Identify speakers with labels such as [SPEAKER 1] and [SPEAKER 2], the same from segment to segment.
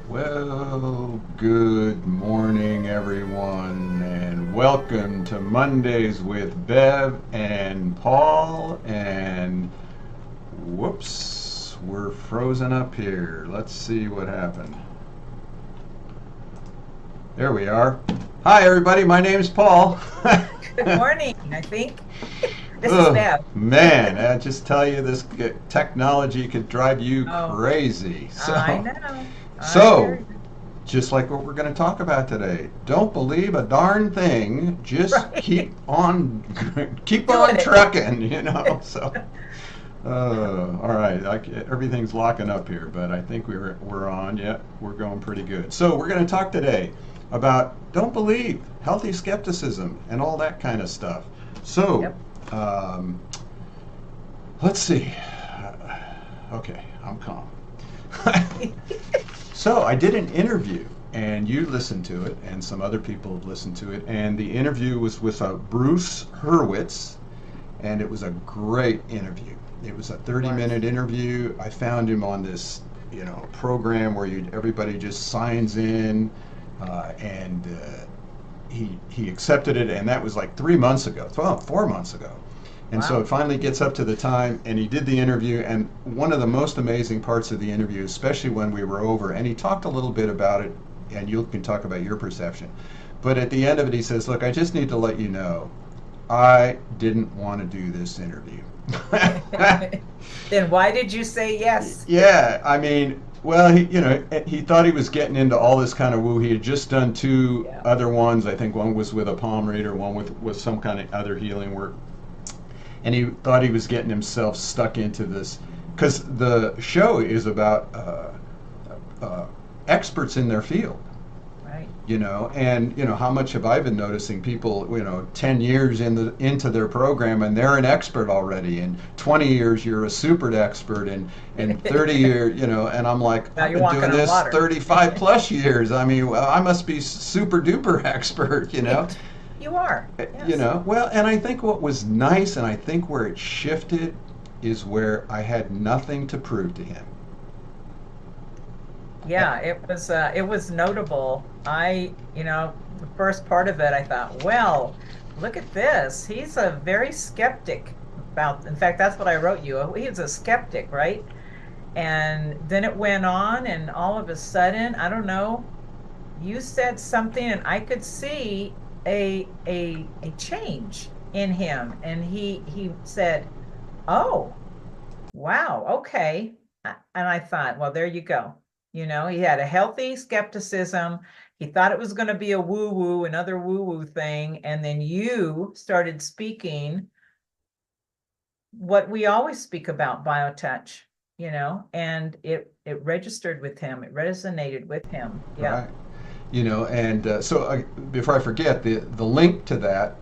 [SPEAKER 1] Well, good morning, everyone, and welcome to Mondays with Bev and Paul. And whoops, we're frozen up here. Let's see what happened. There we are. Hi, everybody. My name's Paul.
[SPEAKER 2] Good morning, I think. This is
[SPEAKER 1] Oh,
[SPEAKER 2] Bev.
[SPEAKER 1] man, I just tell you, this technology could drive you
[SPEAKER 2] Oh,
[SPEAKER 1] crazy.
[SPEAKER 2] I
[SPEAKER 1] So,
[SPEAKER 2] know. I
[SPEAKER 1] so
[SPEAKER 2] hear you.
[SPEAKER 1] just like what we're going to talk about today. Don't believe a darn thing. Just
[SPEAKER 2] Right.
[SPEAKER 1] keep
[SPEAKER 2] Doing
[SPEAKER 1] on
[SPEAKER 2] it.
[SPEAKER 1] trucking. So, all right. Everything's locking up here, but I think we're on. Yeah, we're going pretty good. So we're going to talk today about don't believe, healthy skepticism, and all that kind of stuff. So,
[SPEAKER 2] Yep.
[SPEAKER 1] um, let's see. Okay, I'm calm. So I did an interview, and you listened to it, and some other people have listened to it. And the interview was with Bruce Hurwitz, and it was a great interview. It was a
[SPEAKER 2] It was.
[SPEAKER 1] 30-minute interview. I found him on this, program where everybody just signs in, and he accepted it, and that was like 3 months ago, well, 4 months ago. And so it
[SPEAKER 2] Wow.
[SPEAKER 1] finally gets up to the time, and he did the interview. And one of the most amazing parts of the interview, especially when we were over, and he talked a little bit about it, and you can talk about your perception. But at the end of it, he says, "Look, I just need to let you know, I didn't want to do this interview."
[SPEAKER 2] Then why did you say yes?
[SPEAKER 1] Yeah, I mean, well, he thought he was getting into all this kind of woo. He had just done two
[SPEAKER 2] Yeah.
[SPEAKER 1] other ones. I think one was with a palm reader, one with some kind of other healing work, and he thought he was getting himself stuck into this because the show is about uh, experts in their field,
[SPEAKER 2] Right.
[SPEAKER 1] and how much have I been noticing people, 10 years into their program, and they're an expert already, and 20 years you're a super expert, and 30 years, and I'm like,
[SPEAKER 2] Now
[SPEAKER 1] I've
[SPEAKER 2] you're
[SPEAKER 1] been
[SPEAKER 2] walking
[SPEAKER 1] doing
[SPEAKER 2] on
[SPEAKER 1] this
[SPEAKER 2] water.
[SPEAKER 1] 35 plus years. I mean, well, I must be super duper expert.
[SPEAKER 2] You are. Yes.
[SPEAKER 1] Well, and I think what was nice, and I think where it shifted, is where I had nothing to prove to him. Eh,
[SPEAKER 2] Yeah, it was notable. The first part of it, I thought, well, look at this. He's a very skeptic about, in fact, that's what I wrote you. He's a skeptic, right? And then it went on, and all of a sudden, I don't know, you said something, and I could see a change in him. And he said, "Oh, wow, okay." And I thought, well, there you go. He had a healthy skepticism. He thought it was going to be a woo-woo, another woo-woo thing, and then you started speaking what we always speak about, biotouch, and it registered with him, it resonated with him. Yeah.
[SPEAKER 1] right. And so before I forget, the link to that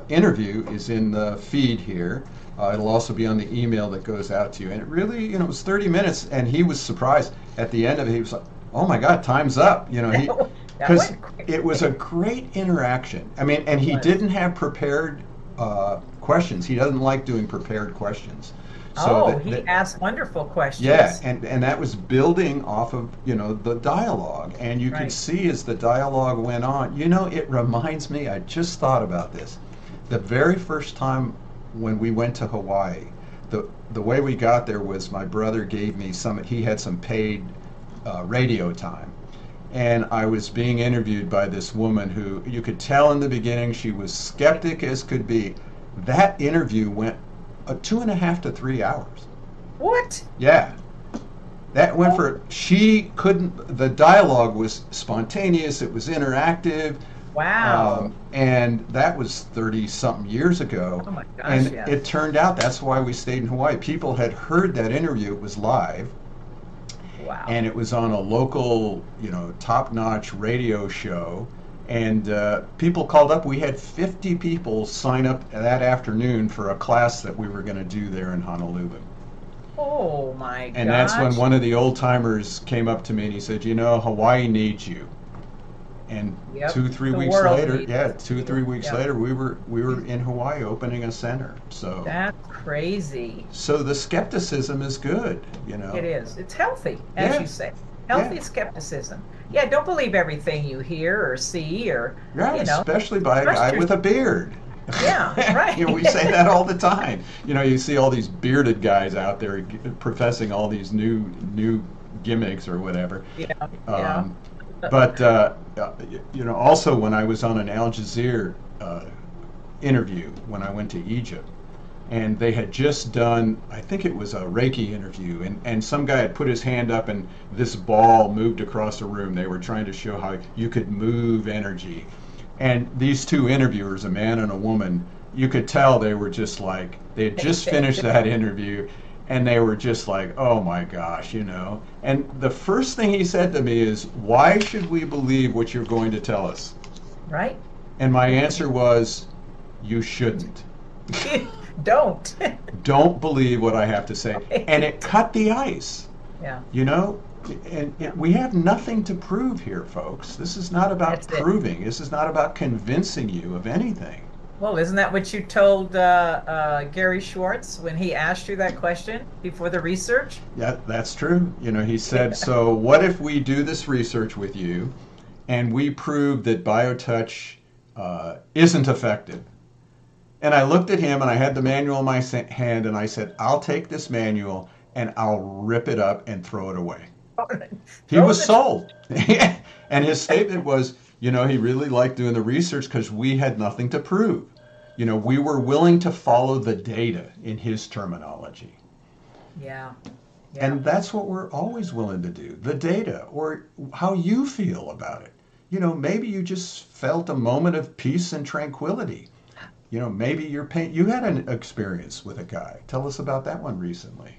[SPEAKER 1] interview is in the feed here. It'll also be on the email that goes out to you. And it really, it was 30 minutes, and he was surprised at the end of it. He was like, "Oh my God, time's up!"
[SPEAKER 2] That
[SPEAKER 1] Because
[SPEAKER 2] went quick.
[SPEAKER 1] it was a great interaction. I mean, and
[SPEAKER 2] It
[SPEAKER 1] he
[SPEAKER 2] was.
[SPEAKER 1] didn't have prepared questions. He doesn't like doing prepared questions. So
[SPEAKER 2] Oh, he asked wonderful
[SPEAKER 1] yeah,
[SPEAKER 2] questions.
[SPEAKER 1] and that was building off of, the dialogue. And you could
[SPEAKER 2] Right.
[SPEAKER 1] see as the dialogue went on, it reminds me, I just thought about this. The very first time when we went to Hawaii, the way we got there was my brother gave me he had some paid radio time. And I was being interviewed by this woman who you could tell in the beginning she was skeptic as could be. That interview went 2.5 to 3 hours.
[SPEAKER 2] What?
[SPEAKER 1] Yeah, that went
[SPEAKER 2] Oh,
[SPEAKER 1] for she couldn't. The dialogue was spontaneous. It was interactive,
[SPEAKER 2] wow.
[SPEAKER 1] and that was 30 something years ago.
[SPEAKER 2] Oh my gosh,
[SPEAKER 1] And
[SPEAKER 2] yes.
[SPEAKER 1] it turned out that's why we stayed in Hawaii. People had heard that interview. It was live, and
[SPEAKER 2] Wow.
[SPEAKER 1] it was on a local, top-notch radio show. And people called up. We had 50 people sign up that afternoon for a class that we were going to do there in Honolulu.
[SPEAKER 2] Oh my
[SPEAKER 1] And that's when
[SPEAKER 2] gosh.
[SPEAKER 1] one of the old timers came up to me and he said, Hawaii needs you. And
[SPEAKER 2] Yep.
[SPEAKER 1] two, three
[SPEAKER 2] The
[SPEAKER 1] weeks
[SPEAKER 2] world
[SPEAKER 1] later,
[SPEAKER 2] needs
[SPEAKER 1] yeah, two,
[SPEAKER 2] you.
[SPEAKER 1] 3 weeks
[SPEAKER 2] Yep.
[SPEAKER 1] later, we were in Hawaii opening a center. So
[SPEAKER 2] That's crazy.
[SPEAKER 1] so the skepticism is good.
[SPEAKER 2] It is. It's healthy, as
[SPEAKER 1] Yeah,
[SPEAKER 2] you say.
[SPEAKER 1] Yeah.
[SPEAKER 2] Healthy skepticism. Yeah, don't believe everything you hear or see or,
[SPEAKER 1] Right,
[SPEAKER 2] you know,
[SPEAKER 1] especially by a guy
[SPEAKER 2] trust your,
[SPEAKER 1] with a beard.
[SPEAKER 2] yeah,
[SPEAKER 1] We say
[SPEAKER 2] right.
[SPEAKER 1] that all the time. You see all these bearded guys out there professing all these new gimmicks or whatever.
[SPEAKER 2] Yeah, yeah.
[SPEAKER 1] Um, but also when I was on an Al Jazeera interview when I went to Egypt, and they had just done, I think it was a Reiki interview, and some guy had put his hand up and this ball moved across the room. They were trying to show how you could move energy. And these two interviewers, a man and a woman, you could tell they were just like, they had just finished that interview and they were just like, oh my gosh. And the first thing he said to me is, why should we believe what you're going to tell us?
[SPEAKER 2] Right?
[SPEAKER 1] And my answer was, you shouldn't.
[SPEAKER 2] Don't.
[SPEAKER 1] Don't believe what I have to say. And it
[SPEAKER 2] Right.
[SPEAKER 1] cut the ice,
[SPEAKER 2] Yeah,
[SPEAKER 1] you know? And
[SPEAKER 2] yeah.
[SPEAKER 1] we have nothing to prove here, folks. This is not about
[SPEAKER 2] That's it.
[SPEAKER 1] proving. This is not about convincing you of anything.
[SPEAKER 2] Well, isn't that what you told Gary Schwartz when he asked you that question before the research?
[SPEAKER 1] Yeah, that's true. He said,
[SPEAKER 2] Yeah.
[SPEAKER 1] so what if we do this research with you and we prove that BioTouch isn't effective? And I looked at him and I had the manual in my hand and I said, I'll take this manual and I'll rip it up and throw it away. He
[SPEAKER 2] Throw in
[SPEAKER 1] was
[SPEAKER 2] the
[SPEAKER 1] sold. And his statement was, he really liked doing the research because we had nothing to prove. We were willing to follow the data in his terminology.
[SPEAKER 2] Yeah, yeah.
[SPEAKER 1] And that's what we're always willing to do, the data or how you feel about it. Maybe you just felt a moment of peace and tranquility. Maybe you had an experience with a guy. Tell us about that one recently.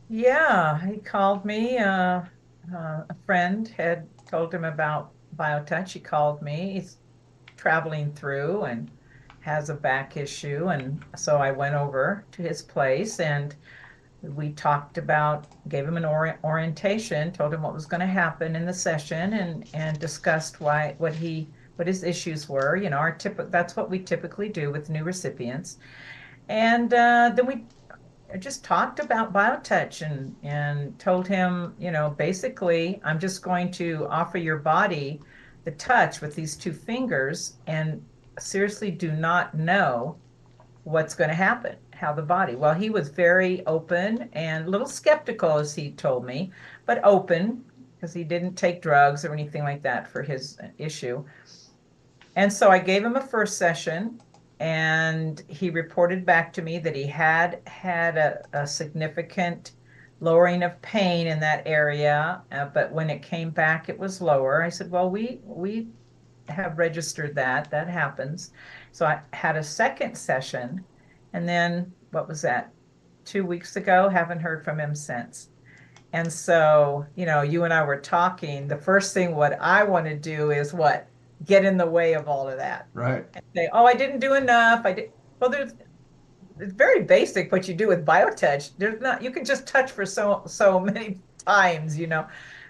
[SPEAKER 2] Yeah, he called me. A friend had told him about BioTouch. He called me. He's traveling through and has a back issue. And so I went over to his place and we talked about, gave him an orientation, told him what was going to happen in the session and discussed what his issues were. That's what we typically do with new recipients. And then we just talked about BioTouch and told him, basically, I'm just going to offer your body the touch with these two fingers and seriously do not know what's going to happen, how the body. Well, he was very open and a little skeptical, as he told me, but open because he didn't take drugs or anything like that for his issue. And so I gave him a first session, and he reported back to me that he had a significant lowering of pain in that area, but when it came back, it was lower. I said, "Well, we have registered that. That happens." So I had a second session, and then what was that? 2 weeks ago, haven't heard from him since. And so, you and I were talking. The first thing what I want to do is what? Get in the way of all of that
[SPEAKER 1] Right.
[SPEAKER 2] and say, "Oh, I didn't do enough. I did." Well, it's very basic what you do with BioTouch. There's not you can just touch for so many times.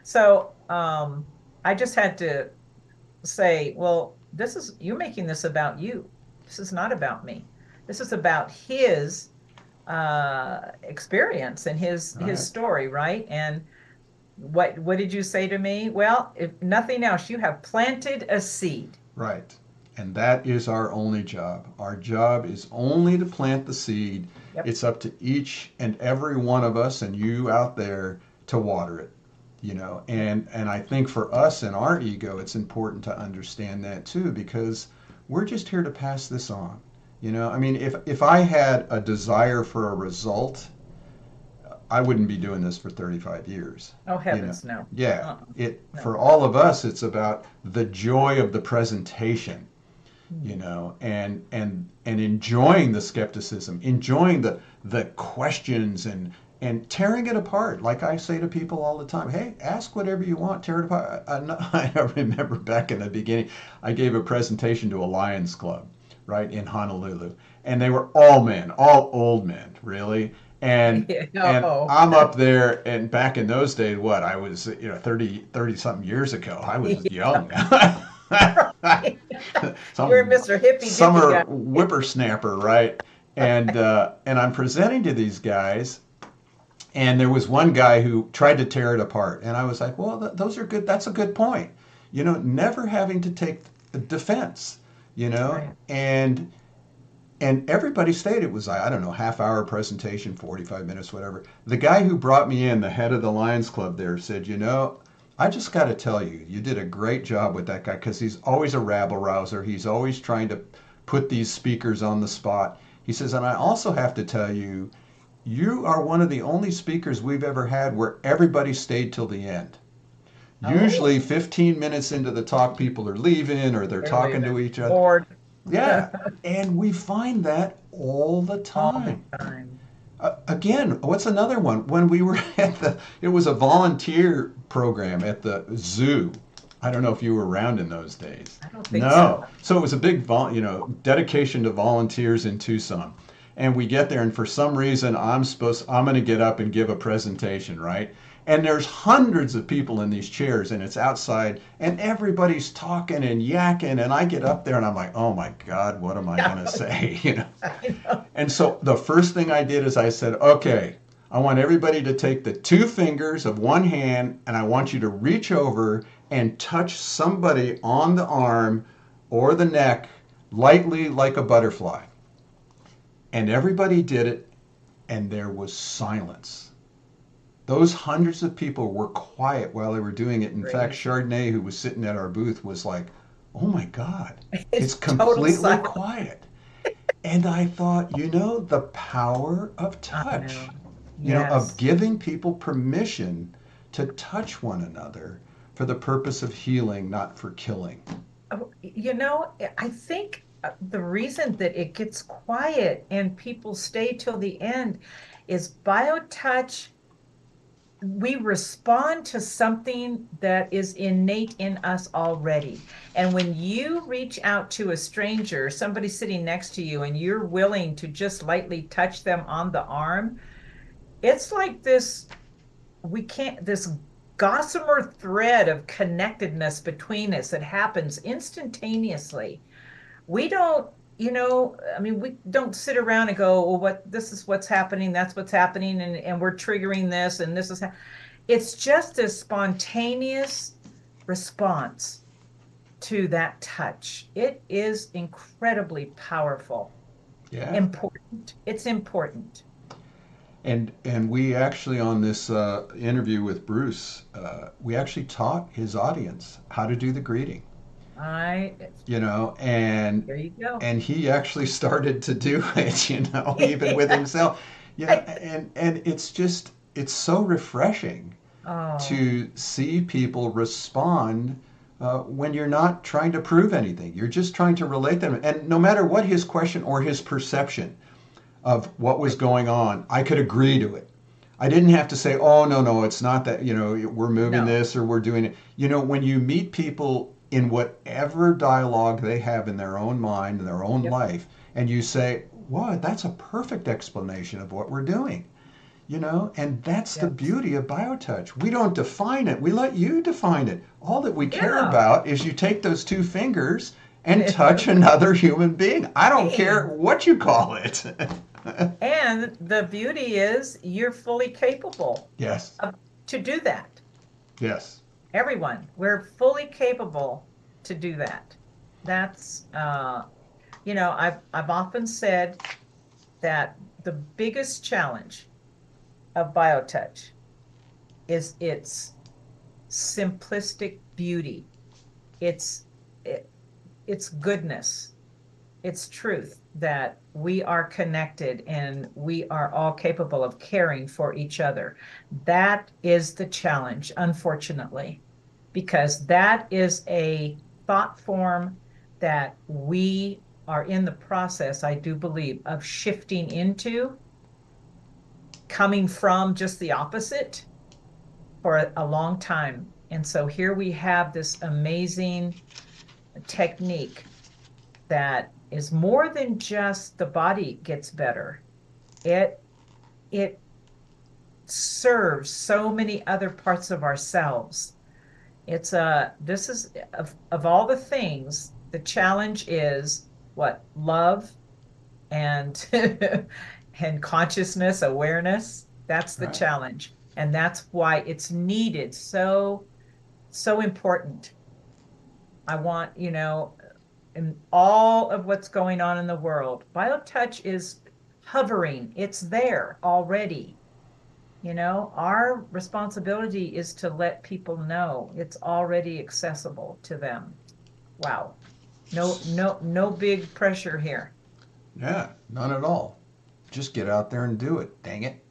[SPEAKER 2] So I just had to say, well, this is you making this about you. This is not about me. This is about his experience and his
[SPEAKER 1] Right.
[SPEAKER 2] story, right? And what did you say to me? Well, if nothing else, you have planted a seed.
[SPEAKER 1] Right. And that is our only job. Our job is only to plant the seed.
[SPEAKER 2] Yep.
[SPEAKER 1] It's up to each and every one of us and you out there to water it. And I think for us and our ego, it's important to understand that too, because we're just here to pass this on. I mean, if I had a desire for a result, I wouldn't be doing this for 35 years.
[SPEAKER 2] Oh,
[SPEAKER 1] You know,
[SPEAKER 2] heavens, no.
[SPEAKER 1] yeah,
[SPEAKER 2] Uh-uh,
[SPEAKER 1] it
[SPEAKER 2] no.
[SPEAKER 1] for all of us, it's about the joy of the presentation,
[SPEAKER 2] Mhm.
[SPEAKER 1] and enjoying the skepticism, enjoying the questions and tearing it apart. Like I say to people all the time, hey, ask whatever you want, tear it apart. I remember back in the beginning, I gave a presentation to a Lions Club, right, in Honolulu, and they were all men, all old men, really. And
[SPEAKER 2] Oh,
[SPEAKER 1] I'm up there, and back in those days, what I was, 30 something years ago, I was
[SPEAKER 2] yeah,
[SPEAKER 1] young.
[SPEAKER 2] right. You're
[SPEAKER 1] Some
[SPEAKER 2] Mr. Hippy Dippy
[SPEAKER 1] summer
[SPEAKER 2] guy.
[SPEAKER 1] whippersnapper, right? And I'm presenting to these guys, And there was one guy who tried to tear it apart. And I was like, well, those are good. That's a good point. Never having to take the defense,
[SPEAKER 2] Right.
[SPEAKER 1] and everybody stayed. It was, I don't know, half hour presentation, 45 minutes, whatever. The guy who brought me in, the head of the Lions Club there, said, I just got to tell you, you did a great job with that guy because he's always a rabble rouser. He's always trying to put these speakers on the spot. He says, and I also have to tell you, you are one of the only speakers we've ever had where everybody stayed till the end.
[SPEAKER 2] Oh,
[SPEAKER 1] Usually 15 minutes into the talk, people are leaving or they're
[SPEAKER 2] they're
[SPEAKER 1] talking
[SPEAKER 2] leaving.
[SPEAKER 1] to each other.
[SPEAKER 2] Bored
[SPEAKER 1] Yeah. And we find that all the
[SPEAKER 2] all the
[SPEAKER 1] time.
[SPEAKER 2] time.
[SPEAKER 1] Again, what's another one? When we were it was a volunteer program at the zoo. I don't know if you were around in those days.
[SPEAKER 2] I don't think
[SPEAKER 1] No.
[SPEAKER 2] so.
[SPEAKER 1] So it was a big, dedication to volunteers in Tucson. And we get there, and for some reason, I'm going to get up and give a presentation, right? And there's hundreds of people in these chairs, and it's outside, and everybody's talking and yakking, and I get up there, and I'm like, oh my God, what am I
[SPEAKER 2] Yeah,
[SPEAKER 1] going to say?
[SPEAKER 2] I know.
[SPEAKER 1] And so the first thing I did is I said, okay, I want everybody to take the two fingers of one hand and I want you to reach over and touch somebody on the arm or the neck lightly like a butterfly. And everybody did it and there was silence. Those hundreds of people were quiet while they were doing it. In fact,
[SPEAKER 2] Crazy.
[SPEAKER 1] Chardonnay, who was sitting at our booth, was like, oh my God, it's
[SPEAKER 2] It's total
[SPEAKER 1] completely
[SPEAKER 2] silence.
[SPEAKER 1] quiet. And I thought, the power of
[SPEAKER 2] I
[SPEAKER 1] touch,
[SPEAKER 2] know.
[SPEAKER 1] of
[SPEAKER 2] Yes.
[SPEAKER 1] giving people permission to touch one another for the purpose of healing, not for killing.
[SPEAKER 2] I think the reason that it gets quiet and people stay till the end is biotouch. We respond to something that is innate in us already. And when you reach out to a stranger, somebody sitting next to you, and you're willing to just lightly touch them on the arm, it's like this gossamer thread of connectedness between us that happens instantaneously. We don't, I mean, we don't sit around and go, well, this is what's happening, that's what's happening, and we're triggering this, and this is, it's just a spontaneous response to that touch. It is incredibly powerful,
[SPEAKER 1] Yeah.
[SPEAKER 2] important. It's important.
[SPEAKER 1] And we actually, on this interview with Bruce, we actually taught his audience how to do the greeting.
[SPEAKER 2] I,
[SPEAKER 1] you know, and
[SPEAKER 2] there you go.
[SPEAKER 1] and he actually started to do it, even with himself. And it's so refreshing
[SPEAKER 2] Oh,
[SPEAKER 1] to see people respond when you're not trying to prove anything. You're just trying to relate them. And no matter what his question or his perception of what was
[SPEAKER 2] right.
[SPEAKER 1] going on, I could agree to it. I didn't have to say, oh, no, no, it's not that, we're moving
[SPEAKER 2] No.
[SPEAKER 1] this or we're doing it. When you meet people in whatever dialogue they have in their own mind, in their own
[SPEAKER 2] Yep.
[SPEAKER 1] life, and you say, wow, that's a perfect explanation of what we're doing, and that's the
[SPEAKER 2] Yep.
[SPEAKER 1] beauty of BioTouch. We don't define it, we let you define it. All that we care
[SPEAKER 2] Yeah.
[SPEAKER 1] about is you take those two fingers and touch another human being. I don't care
[SPEAKER 2] Being.
[SPEAKER 1] what you call it.
[SPEAKER 2] And the beauty is you're fully capable
[SPEAKER 1] Yes,
[SPEAKER 2] of, to do that.
[SPEAKER 1] yes.
[SPEAKER 2] Everyone, we're fully capable to do that. That's, I've often said that the biggest challenge of BioTouch is its simplistic beauty, its it, its goodness, its truth that we are connected and we are all capable of caring for each other. That is the challenge, unfortunately, because that is a thought form that we are in the process, I do believe, of shifting into, coming from just the opposite for a long time. And so here we have this amazing technique that is more than just the body gets better. It it serves so many other parts of ourselves. It's a this is of all the things, the challenge is love and and consciousness, awareness. That's the
[SPEAKER 1] Right.
[SPEAKER 2] challenge. And that's why it's needed so important. I want, in all of what's going on in the world, BioTouch is hovering. It's there already. Our responsibility is to let people know it's already accessible to them. Wow. No, no, no big pressure here.
[SPEAKER 1] Yeah, none at all. Just get out there and do it. Dang it.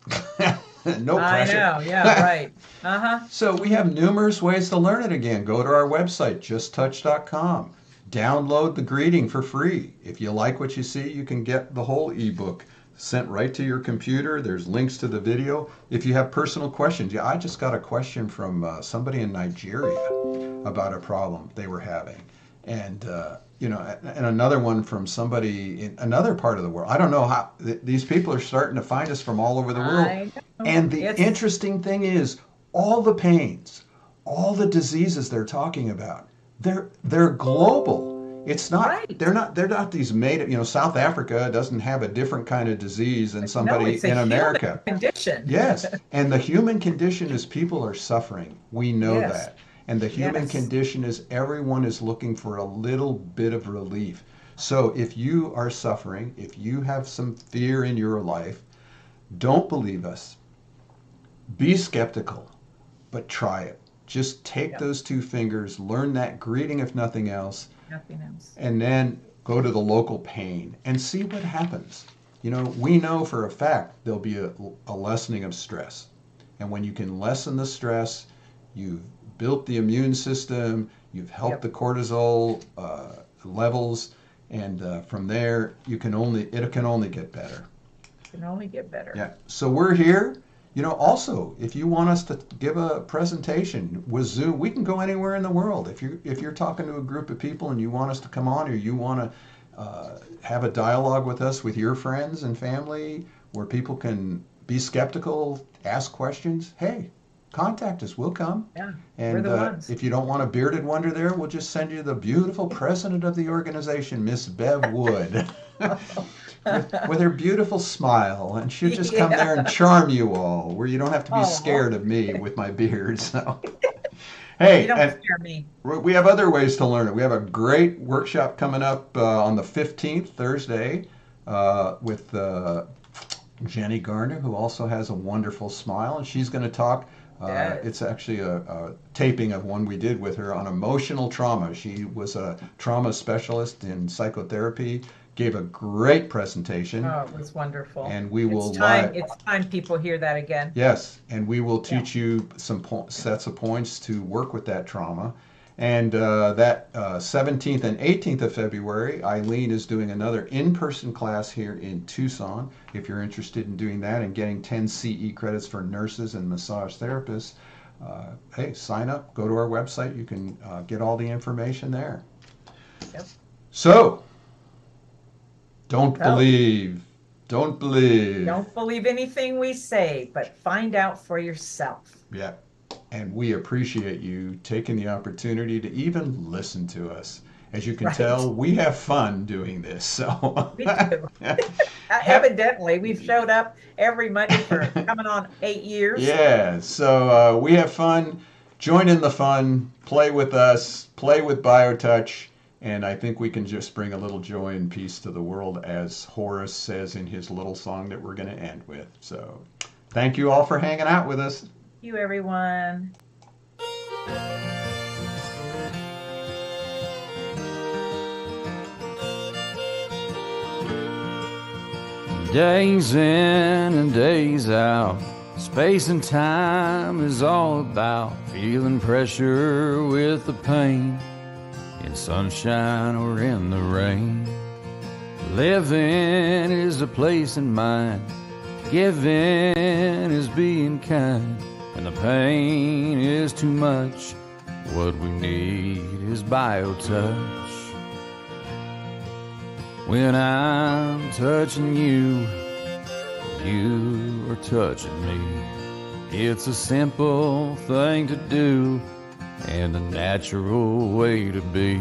[SPEAKER 1] No
[SPEAKER 2] I
[SPEAKER 1] pressure.
[SPEAKER 2] know. Yeah, right. Uh-huh.
[SPEAKER 1] So we have numerous ways to learn it again. Go to our website, justtouch.com. Download the greeting for free. If you like what you see, you can get the whole ebook sent right to your computer. There's links to the video. If you have personal questions, yeah, I just got a question from somebody in Nigeria about a problem they were having. And, and another one from somebody in another part of the world. I don't know how these people are starting to find us from all over the world.
[SPEAKER 2] I know.
[SPEAKER 1] And the
[SPEAKER 2] It's
[SPEAKER 1] interesting thing is, all the pains, all the diseases they're talking about, they're global. It's not
[SPEAKER 2] right.
[SPEAKER 1] they're not these made, South Africa doesn't have a different kind of disease than
[SPEAKER 2] No,
[SPEAKER 1] somebody
[SPEAKER 2] it's a
[SPEAKER 1] in
[SPEAKER 2] human
[SPEAKER 1] America.
[SPEAKER 2] condition.
[SPEAKER 1] Yes, and the human condition is people are suffering. We know
[SPEAKER 2] Yes.
[SPEAKER 1] that. And the human
[SPEAKER 2] Yes.
[SPEAKER 1] condition is everyone is looking for a little bit of relief. So if you are suffering, if you have some fear in your life, don't believe us. Be skeptical, but try it. Just take
[SPEAKER 2] Yep.
[SPEAKER 1] those two fingers, learn that greeting if nothing else,
[SPEAKER 2] Nothing else.
[SPEAKER 1] and then go to the local pain and see what happens. We know for a fact there'll be a lessening of stress. And when you can lessen the stress, you've built the immune system, you've helped
[SPEAKER 2] Yep.
[SPEAKER 1] the cortisol levels, and from there, it can only get better.
[SPEAKER 2] Can only get better.
[SPEAKER 1] Yeah. So we're here. Also, if you want us to give a presentation with Zoom, we can go anywhere in the world. If you're talking to a group of people and you want us to come on, or you want to have a dialogue with us with your friends and family, where people can be skeptical, ask questions, hey, contact us. We'll come.
[SPEAKER 2] Yeah. We're
[SPEAKER 1] And
[SPEAKER 2] the ones.
[SPEAKER 1] if you don't want a bearded wonder there, we'll just send you the beautiful president of the organization, Miss Bev Wood. with her beautiful smile, and she'll just come there and
[SPEAKER 2] Yeah.
[SPEAKER 1] charm you all, where you don't have to be
[SPEAKER 2] Oh,
[SPEAKER 1] scared of me with my beard. So,
[SPEAKER 2] you
[SPEAKER 1] hey,
[SPEAKER 2] don't
[SPEAKER 1] and
[SPEAKER 2] scare me.
[SPEAKER 1] we have other ways to learn it. We have a great workshop coming up on the 15th, Thursday, with Jenny Garner, who also has a wonderful smile, and she's going to talk. It's
[SPEAKER 2] Yes.
[SPEAKER 1] actually a taping of one we did with her on emotional trauma. She was a trauma specialist in psychotherapy, gave a great presentation,
[SPEAKER 2] Oh, it was wonderful.
[SPEAKER 1] and we
[SPEAKER 2] It's
[SPEAKER 1] will
[SPEAKER 2] time,
[SPEAKER 1] live.
[SPEAKER 2] it's time people hear that again.
[SPEAKER 1] Yes, and we will
[SPEAKER 2] Yeah.
[SPEAKER 1] teach you some sets of points to work with that trauma. And that 17th and 18th of February, Eileen is doing another in-person class here in Tucson. If you're interested in doing that and getting 10 CE credits for nurses and massage therapists, hey, sign up, go to our website. You can get all the information there.
[SPEAKER 2] Yep.
[SPEAKER 1] So, don't
[SPEAKER 2] So,
[SPEAKER 1] believe. Don't believe.
[SPEAKER 2] don't believe anything we say, but find out for yourself.
[SPEAKER 1] Yeah. And we appreciate you taking the opportunity to even listen to us. As you can
[SPEAKER 2] Right.
[SPEAKER 1] tell, we have fun doing this. So,
[SPEAKER 2] We do. Evidently, we've showed up every Monday for coming on 8 years.
[SPEAKER 1] yeah. So we have fun. Join in the fun. Play with us. Play with BioTouch. And I think we can just bring a little joy and peace to the world, as Horace says in his little song that we're going to end with. So, thank you all for hanging out with us.
[SPEAKER 2] You, everyone.
[SPEAKER 3] Days in and days out, space and time is all about feeling pressure with the pain, in sunshine or in the rain. Living is a place in mind, giving is being kind, and the pain is too much. What we need is BioTouch. When I'm touching you, you are touching me. It's a simple thing to do and a natural way to be.